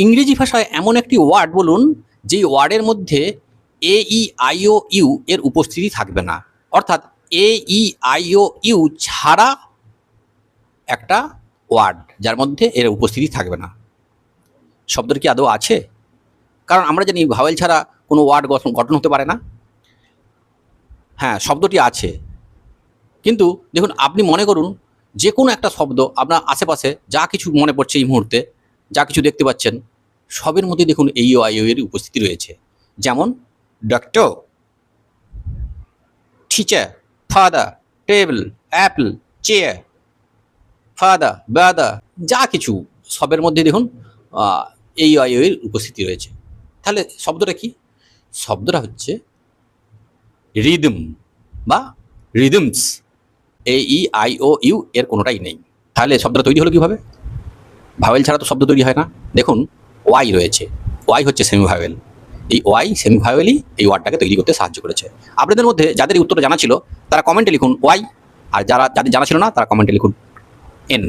ইংরেজি ভাষায় এমন একটি ওয়ার্ড বলুন যেই ওয়ার্ডের মধ্যে এ ই আই ও ইউ এর উপস্থিতি থাকবে না, অর্থাৎ এ ই আই ও ইউ ছাড়া একটা ওয়ার্ড যার মধ্যে এর উপস্থিতি থাকবে না। শব্দটি কি আদৌ আছে? কারণ আমরা জানি ভাওয়েল ছাড়া কোনো ওয়ার্ড গঠন হতে পারে না। হ্যাঁ, শব্দটি আছে, কিন্তু দেখুন আপনি মনে করুন যে কোনো একটা শব্দ আপনার আশেপাশে যা কিছু মনে পড়ছে এই মুহূর্তে, যা কিছু দেখতে পাচ্ছেন, সবের মধ্যে দেখুন এই ও আই ও এর উপস্থিতি রয়েছে। যেমন doctor, teacher, father, table, Apple, chair, father, brother, যা কিছু সবের মধ্যে দেখুন এই আই ও এর উপস্থিতি রয়েছে। তাহলে শব্দটা কি? শব্দটা হচ্ছে রিদম বা rhythms. A E I O you এর কোনোটাই নেই। তাহলে শব্দটা তৈরি হলো কীভাবে? ভাওয়েল ছাড়া তো শব্দ তৈরি হয় না। দেখুন ওয়াই রয়েছে, ওয়াই হচ্ছে সেমি ভাওয়েল। এই ওয়াই সেমি ভাওয়েলই এই ওয়ার্ডটাকে তৈরি করতে সাহায্য করেছে। আপনাদের মধ্যে যাদের এই উত্তরটা জানা ছিল তারা কমেন্টে লিখুন ওয়াই, আর যাদের জানা ছিল না তারা কমেন্টে লিখুন এন।